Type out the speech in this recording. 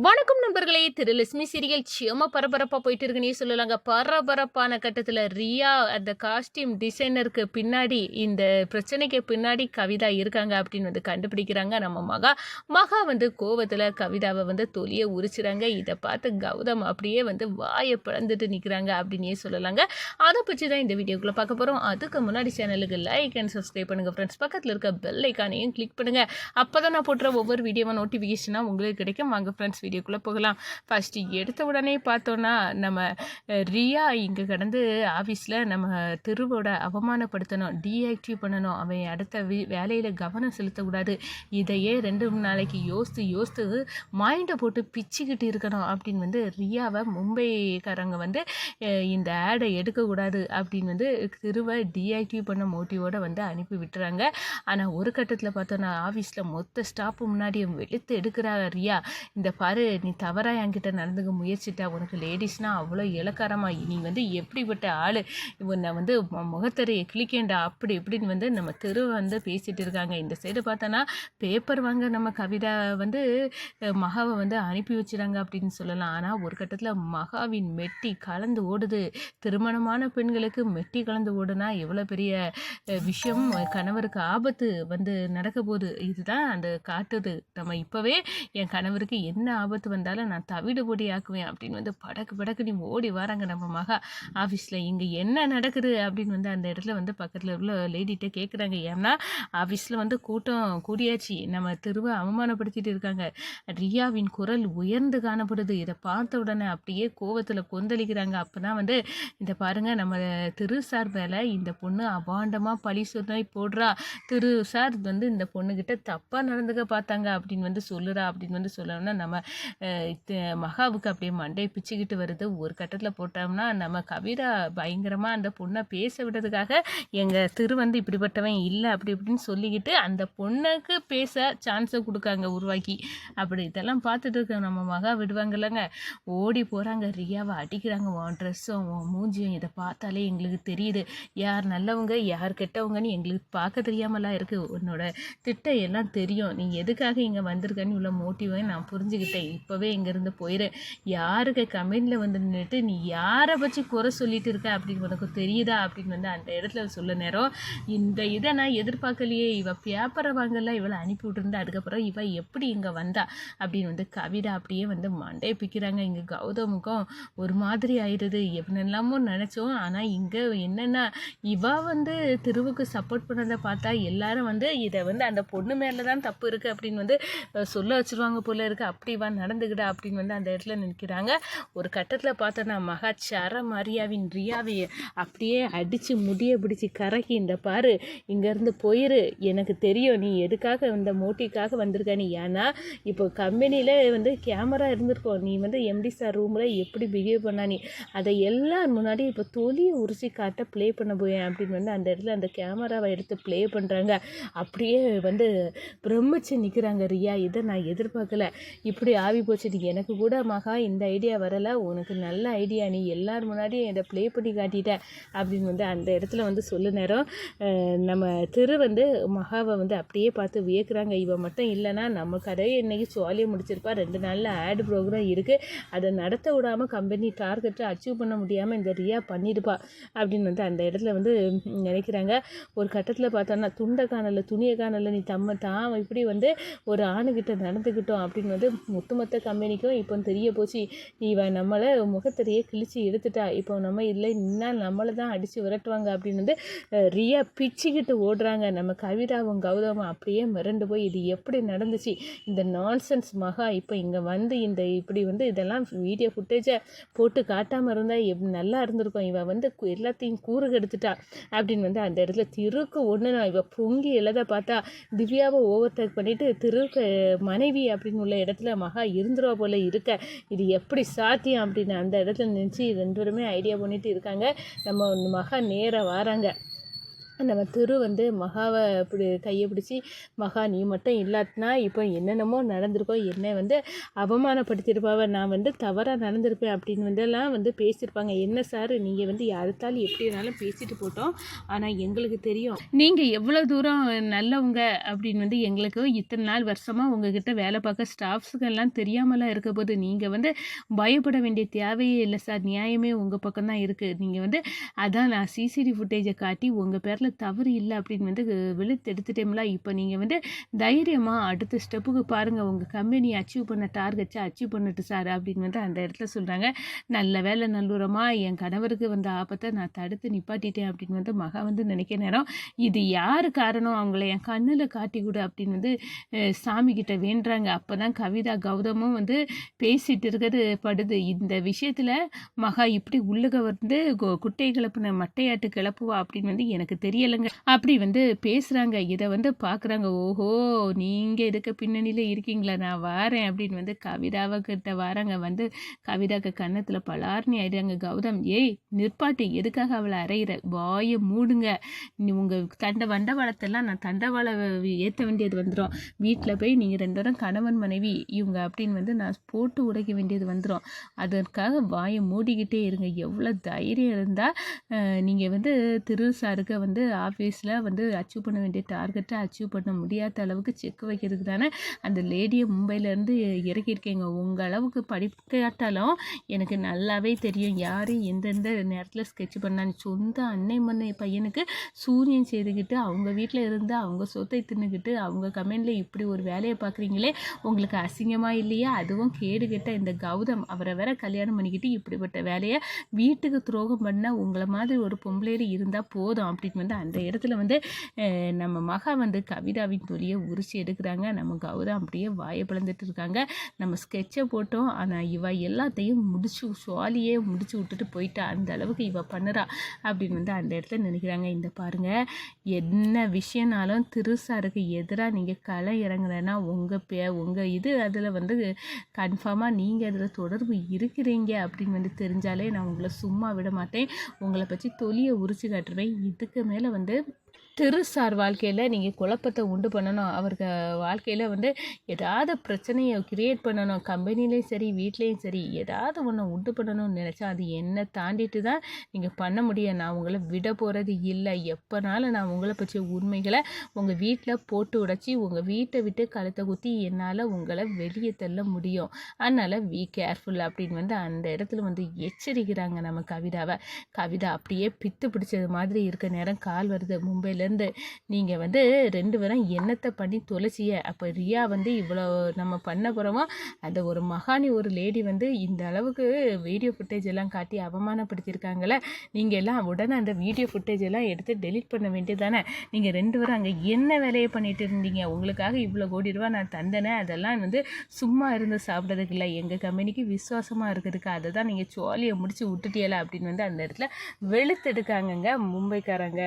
வணக்கம் நண்பர்களே. லட்சுமி சீரியல் செம பரபரப்பாக போயிட்டு இருக்குன்னே சொல்லலாங்க. பரபரப்பான கட்டத்தில் ரியா அந்த காஸ்டியூம் டிசைனருக்கு பின்னாடி, இந்த பிரச்சனைக்கு பின்னாடி கவிதா இருக்காங்க அப்படின்னு கண்டுபிடிக்கிறாங்க. நம்ம மகா கோவத்தில் கவிதாவை தொலியை உரிச்சுறாங்க. இதை பார்த்து கௌதம் அப்படியே வாயை பிளந்துட்டு நிற்கிறாங்க அப்படின்னே சொல்லலாங்க. அதை பற்றி தான் இந்த வீடியோக்குள்ளே பார்க்க போகிறோம். அதுக்கு முன்னாடி சேனலுக்கு லைக் அண்ட் சப்ஸ்கிரைப் பண்ணுங்கள் ஃப்ரெண்ட்ஸ். பக்கத்தில் இருக்க பெல் ஐக்கானையும் கிளிக் பண்ணுங்கள். அப்போ தான் நான் போட்டுற ஒவ்வொரு வீடியோவை நோட்டிஃபிகேஷனாக உங்களுக்கு கிடைக்கும். வாங்க ஃப்ரெண்ட்ஸ், வீடியோக்குள்ளே போகலாம். ஃபஸ்ட்டு எடுத்த உடனே பார்த்தோன்னா, நம்ம ரியா இங்கே கடந்து ஆஃபீஸில் நம்ம திருவோட அவமானப்படுத்தணும், டீஆக்டிவ் பண்ணணும், அவன் அடுத்த வேலையில் கவனம் செலுத்தக்கூடாது, இதையே 2-3 நாளைக்கு யோசித்து மைண்டை போட்டு பிச்சுக்கிட்டு இருக்கணும் அப்படின்னு ரியாவை மும்பைக்காரங்க இந்த ஆடை எடுக்கக்கூடாது அப்படின்னு திருவை டீஆக்டிவ் பண்ண மோட்டிவோடு அனுப்பி விட்டுறாங்க. ஆனால் ஒரு கட்டத்தில் பார்த்தோன்னா, ஆஃபீஸில் மொத்த ஸ்டாஃப் முன்னாடியும் வெளுத்து எடுக்கிறாங்க ரியா. இந்த பாரு, நீ தவறாக என்கிட்ட நடந்துக்க முயற்சிட்டா, உனக்கு லேடிஸ்னால் அவ்வளோ இலக்காரமா, நீ எப்படிப்பட்ட ஆள், உன்னை முகத்தரையை கிளிக்கேண்டா அப்படி இப்படின்னு நம்ம தெரு பேசிகிட்டு இருக்காங்க. இந்த சைடு பார்த்தோன்னா பேப்பர் வாங்க நம்ம கவிதா மகாவை அனுப்பி வச்சுறாங்க அப்படின்னு சொல்லலாம். ஆனால் ஒரு கட்டத்தில் மகாவின் மெட்டி கலந்து ஓடுது. திருமணமான பெண்களுக்கு மெட்டி கலந்து ஓடுனா எவ்வளோ பெரிய விஷயம், கணவருக்கு ஆபத்து நடக்க போகுது. இதுதான் அந்த காட்டுது. நம்ம இப்போவே என் கணவருக்கு என்ன ஆபத்து வந்தாலும் நான் தவிடு பொடி ஆக்குவேன் அப்படின்னு படக்கு நீ ஓடி வராங்க நம்ம மகா ஆஃபீஸில். இங்கே என்ன நடக்குது அப்படின்னு அந்த இடத்துல பக்கத்தில் உள்ள லேடிகிட்ட கேட்குறாங்க. ஏன்னா ஆஃபீஸில் கூட்டம் கூடியாச்சு, நம்ம திருவை அவமானப்படுத்திட்டு இருக்காங்க. ரியாவின் குரல் உயர்ந்து காணப்படுது. இதை பார்த்த உடனே அப்படியே கோவத்தில் கொந்தளிக்கிறாங்க. அப்போ தான் இந்த பாருங்கள், நம்ம திரு சார் மேலே இந்த பொண்ணு அபாண்டமாக பழி சொன்ன போடுறா, திரு சார் இந்த பொண்ணுக்கிட்ட தப்பாக நடந்துக்க பார்த்தாங்க அப்படின்னு சொல்லுறா அப்படின்னு சொல்லணும்னா, நம்ம மகாவுக்கு அப்படியே மண்டை பிச்சுக்கிட்டு வருது. ஒரு கட்டத்தில் போட்டோம்னா, நம்ம கவிதா பயங்கரமாக அந்த பொண்ணை பேச விடுறதுக்காக எங்கள் திரு இப்படிப்பட்டவன் இல்லை அப்படி இப்படின்னு சொல்லிக்கிட்டு அந்த பொண்ணுக்கு பேச சான்ஸை கொடுக்காங்க உருவாக்கி. அப்படி இதெல்லாம் பார்த்துட்டு இருக்க நம்ம மகா விடுவாங்கல்லங்க, ஓடி போகிறாங்க, ரியாவை அடிக்கிறாங்க. உன் ட்ரெஸ்ஸும் உன் மூஞ்சியும் இதை பார்த்தாலே எங்களுக்கு தெரியுது, யார் நல்லவங்க யார் கெட்டவங்கன்னு எங்களுக்கு பார்க்க தெரியாமலாம் இருக்குது. உன்னோட திட்டம் எல்லாம் தெரியும், நீ எதுக்காக இங்கே வந்திருக்கன்னு உள்ள மோட்டிவை நான் புரிஞ்சுக்கிட்டேன். இப்போவே இங்கேருந்து போயிடு. யாருக்கு கமெண்டில் நின்றுட்டு நீ யாரை பற்றி குறை சொல்லிட்டு இருக்க அப்படின்னு உனக்கு தெரியுதா அப்படின்னு அந்த இடத்துல சொல்ல நேரம், இந்த இதை நான் எதிர்பார்க்கலையே, இவ பேப்பரை வாங்கலாம் இவளை அனுப்பி விட்டுருந்தா, அதுக்கப்புறம் இவ எப்படி இங்கே வந்தா அப்படின்னு கவிதா அப்படியே மண்டையை பிக்கிறாங்க. இங்கே கௌதமுக்கும் ஒரு மாதிரி ஆயிடுது. என்னெல்லாமோ நினச்சோம், ஆனால் இங்கே என்னென்னா இவ திருவுக்கு சப்போர்ட் பண்ணதை பார்த்தா எல்லாரும் இதை அந்த பொண்ணு மேலே தான் தப்பு இருக்குது அப்படின்னு சொல்ல வச்சுருவாங்க போல இருக்குது. அப்படி நடந்துக்கிட்டா அப்படின்னு அந்த இடத்துல நிற்கிறாங்க. ஒரு கட்டத்தில் பார்த்தோன்னா மகா மரியாவின் ரியாவை அப்படியே அடித்து முடிய பிடிச்சி கறக்கி, இந்த பாரு இங்கேருந்து போயிரு, எனக்கு தெரியும் நீ எதுக்காக இந்த மோட்டிக்காக வந்திருக்க. நீ ஏன்னா இப்போ கம்பெனியில் கேமரா இருந்திருக்கோம், நீ எம்டி சார் ரூமில் எப்படி பிஹேவ் பண்ணா, நீ அதை எல்லாம் முன்னாடி இப்போ தொலியை உரிச்சி காட்ட ப்ளே பண்ண போயேன் அப்படின்னு அந்த இடத்துல அந்த கேமராவை எடுத்து ப்ளே பண்ணுறாங்க. அப்படியே பிரமிச்சு நிற்கிறாங்க ரியா. இதை நான் எதிர்பார்க்கல, இப்படி ஆவி போச்சு, நீ எனக்கு கூட மகா இந்த ஐடியா வரலை, உனக்கு நல்ல ஐடியா, நீ எல்லார் முன்னாடியும் இதை ப்ளே பண்ணி காட்டிட்ட அப்படின்னு அந்த இடத்துல சொல்ல நேரம் நம்ம திரு மகாவை அப்படியே பார்த்து வியக்கிறாங்க. இவன் மட்டும் இல்லைன்னா நம்ம கதையை இன்றைக்கி ஜாலியாக முடிச்சிருப்பா. 2 நாளில் ஆட் ப்ரோக்ராம் இருக்குது, அதை நடத்த விடாமல் கம்பெனி டார்கெட்டை அச்சீவ் பண்ண முடியாமல் இந்த ரியா பண்ணியிருப்பா அப்படின்னு அந்த இடத்துல நினைக்கிறாங்க. ஒரு கட்டத்தில் பார்த்தோன்னா, துண்டை காணலை துணியை காணலை, நீ தான் இப்படி ஒரு ஆணுக்கிட்ட நடந்துக்கிட்டோம் அப்படின்னு ஒட்டுமொத்த கம்பெனிக்கும் இப்போ தெரிய போச்சு, இவன் நம்மளை முகத்தறியை கிழிச்சு எடுத்துட்டா, இப்போ நம்ம இல்லை இன்னும் நம்மளை தான் அடித்து விரட்டுவாங்க அப்படின்னு ரியா பிச்சுக்கிட்டு ஓடுறாங்க. நம்ம கவிதாவும் கௌதமும் அப்படியே மிரண்டு போய் இது எப்படி நடந்துச்சு, இந்த நான்சென்ஸ் மகா இப்போ இங்கே இந்த இப்படி இதெல்லாம் வீடியோ ஃபுட்டேஜை போட்டு காட்டாமல் இருந்தால் நல்லா இருந்திருக்கும், இவன் எல்லாத்தையும் கூறு கெடுத்துட்டா அப்படின்னு அந்த இடத்துல திருக்கு ஒன்று நான் இவ பொங்கி எழுத பார்த்தா திவ்யாவை ஓவர்டேக் பண்ணிவிட்டு திருக்கு மனைவி அப்படின்னு உள்ள இடத்துல மகா இருந்துருவா போல இருக்க, இது எப்படி சாத்தியம் அப்படின்னு அந்த இடத்துல நினச்சி 2 பேருமே ஐடியா பண்ணிட்டு இருக்காங்க. நம்ம மகா நேராக வராங்க. நம்ம திரு வந்து மகாவை இப்படி கையை பிடிச்சி, மகா நீ மட்டும் இல்லாட்டினா இப்போ என்னென்னமோ நடந்திருக்கோம், என்னை வந்து அவமானப்படுத்தியிருப்பாவ, நான் வந்து தவறாக நடந்திருப்பேன் அப்படின்னு வந்துலாம் வந்து பேசியிருப்பாங்க. என்ன சார் நீங்கள் வந்து யாருத்தாலும் எப்படி வேணாலும் பேசிட்டு போட்டோம், ஆனால் எங்களுக்கு தெரியும் நீங்கள் எவ்வளோ தூரம் நல்லவங்க அப்படின்னு வந்து எங்களுக்கு இத்தனை நாள் வருஷமாக உங்ககிட்ட வேலை பார்க்க ஸ்டாஃப்ஸுக்கெல்லாம் தெரியாமலாம் இருக்க போது நீங்கள் வந்து பயப்பட வேண்டிய தேவையே இல்லை சார், நியாயமே உங்கள் பக்கம் தான் இருக்குது. நீங்கள் வந்து அதான் நான் சிசிடிவி ஃபுட்டேஜை காட்டி உங்கள் பேரில் தவறு இல்லை அப்படின்னு வந்து வெளுத்து எடுத்துட்டேம்ல. இப்போ நீங்கள் வந்து தைரியமாக அடுத்த ஸ்டெப்புக்கு பாருங்கள், உங்கள் கம்பெனி அச்சீவ் பண்ண டார்கெட்ஸை அச்சீவ் பண்ணிட்டு சார் அப்படின்னு வந்து அந்த இடத்துல சொல்கிறாங்க. நல்ல வேலை நல்லூரமாக என் கணவருக்கு வந்த ஆபத்தை நான் தடுத்து நிப்பாட்டிட்டேன் அப்படின்னு வந்து மகா வந்து நினைக்க நேரம், இது யார் காரணம், அவங்கள என் கண்ணில் காட்டி கொடு அப்படின்னு வந்து சாமி கிட்ட வேண்டுறாங்க. அப்போ தான் கவிதா கௌதமும் வந்து பேசிட்டு இருக்கிறது படுது. இந்த விஷயத்தில் மகா இப்படி உள்ளுக வந்து குட்டை கிளப்புன மட்டையாட்டு கிளப்புவா அப்படின்னு வந்து எனக்கு தெரியலைங்க அப்படி வந்து பேசுகிறாங்க. இதை வந்து பார்க்குறாங்க. ஓஹோ நீங்கள் இதுக்கு பின்னணியில் இருக்கீங்களா, நான் வாரேன் அப்படின்னு வந்து கவிதாவை கிட்ட வராங்க. வந்து கவிதாக்கு கன்னத்தில் பலார்னி ஆயிடுறாங்க. கௌதம் ஏய் நிற்பாட்டு, எதுக்காக அவளை அறையிற, வாயை மூடுங்க, உங்கள் வண்டவாளத்தெல்லாம் நான் தண்டவாளை ஏற்ற வேண்டியது வந்துடும், வீட்டில் போய் நீங்கள் 2 பேரும் கணவன் மனைவி இவங்க அப்படின்னு வந்து நான் போட்டு உடைக்க வேண்டியது வந்துடும், அதற்காக வாயை மூடிக்கிட்டே இருங்க. எவ்வளோ தைரியம் இருந்தால் நீங்கள் வந்து திரு சாருக்கு வந்து ஆஃபீஸில் வந்து அச்சீவ் பண்ண வேண்டிய டார்கெட்டை அச்சீவ் பண்ண முடியாத அளவுக்கு செக் வைக்கிறதுக்கு தானே அந்த லேடியை மும்பையிலேருந்து இறக்கியிருக்கீங்க. உங்கள் அளவுக்கு படிக்காட்டாலும் எனக்கு நல்லாவே தெரியும் யார் எந்தெந்த நேரத்தில் ஸ்கெட்ச் பண்ணான்னு. சொந்த அன்னை மன்னை பையனுக்கு சூரியன் செய்துக்கிட்டு அவங்க வீட்டில் இருந்து அவங்க சொத்தை தின்னுக்கிட்டு அவங்க கமெண்டில் இப்படி ஒரு வேலையை பார்க்குறீங்களே, உங்களுக்கு அசிங்கமாக இல்லையா? அதுவும் கேடு கெட்ட இந்த கௌதம் அவரை வேற கல்யாணம் பண்ணிக்கிட்டு இப்படிப்பட்ட வேலையை வீட்டுக்கு துரோகம் பண்ண உங்களை மாதிரி ஒரு பொம்பளையில் இருந்தால் போதும் அப்படின்னு வந்து அந்த இடத்துல வந்து நம்ம மகா வந்து கவிதாவின் தொலியை உரிச்சு எடுக்கிறாங்க. நம்ம கௌதம் அப்படியே வாயை பிளந்துட்டு இருக்காங்க. நம்ம ஸ்கெட்சை போட்டோம், ஆனால் இவ எல்லாத்தையும் சுவாலியே முடிச்சு விட்டுட்டு போயிட்டா, அந்த அளவுக்கு இவ பண்ணுறா அப்படின்னு வந்து அந்த இடத்துல நினைக்கிறாங்க. இந்த பாருங்க, என்ன விஷயம்னாலும் திருசாருக்கு எதிராக நீங்கள் களை இறங்குறேன்னா உங்கள் இது அதில் வந்து கன்ஃபார்மாக நீங்கள் அதில் தொடர்பு இருக்கிறீங்க அப்படின்னு வந்து தெரிஞ்சாலே நான் உங்களை சும்மா விட மாட்டேன், உங்களை பற்றி தொலியை உரிச்சு காட்டுருவேன். இதுக்கு மேலே வந்து திருசார் வாழ்க்கையில் நீங்கள் குழப்பத்தை உண்டு பண்ணணும், அவருக்கு வாழ்க்கையில் வந்து ஏதாவது பிரச்சனையை கிரியேட் பண்ணணும், கம்பெனிலேயும் சரி வீட்லேயும் சரி ஏதாவது ஒன்று உண்டு பண்ணணும்னு நினச்சா அது என்னை தாண்டிட்டு தான் நீங்கள் பண்ண முடியும். நான் உங்களை விட போகிறது இல்லை, எப்போனாலும் நான் உங்களை பற்றி உண்மைகளை உங்கள் வீட்டில் போட்டு உடைச்சி உங்கள் வீட்டை விட்டு கழுத்தை குத்தி என்னால் உங்களை வெளியே தள்ள முடியும், அதனால் பி கேர்ஃபுல் அப்படின்னு வந்து அந்த இடத்துல வந்து எச்சரிக்கிறாங்க நம்ம கவிதாவை. கவிதா அப்படியே பித்து பிடிச்சது மாதிரி இருக்க நேரம் கால் வருது மும்பையில் இருந்து. நீங்கள் வந்து 2 பேரும் என்னத்தை பண்ணி தொலைச்சிய, அப்போ ரியா வந்து இவ்வளோ நம்ம பண்ண போகிறோமோ அந்த ஒரு மகானி ஒரு லேடி வந்து இந்த அளவுக்கு வீடியோ ஃபுட்டேஜ் எல்லாம் காட்டி அவமானப்படுத்தியிருக்காங்களே, நீங்கள் எல்லாம் உடனே அந்த வீடியோ ஃபுட்டேஜ் எல்லாம் எடுத்து டெலிட் பண்ண வேண்டியது தானே. நீங்கள் 2 பேரும் அங்கே என்ன வேலையை பண்ணிட்டு இருந்தீங்க, உங்களுக்காக இவ்வளோ கோடி ரூபா நான் தந்தேனே, அதெல்லாம் வந்து சும்மா இருந்து சாப்பிட்றதுக்கு இல்லை, எங்கள் கம்பெனிக்கு விசுவாசமாக இருக்கிறதுக்கு, அதை தான் நீங்கள் சோழியை முடிச்சு விட்டுட்டியல அப்படின்னு வந்து அந்த இடத்துல வெளுத்தெடுக்காங்கங்க மும்பைக்காரங்க.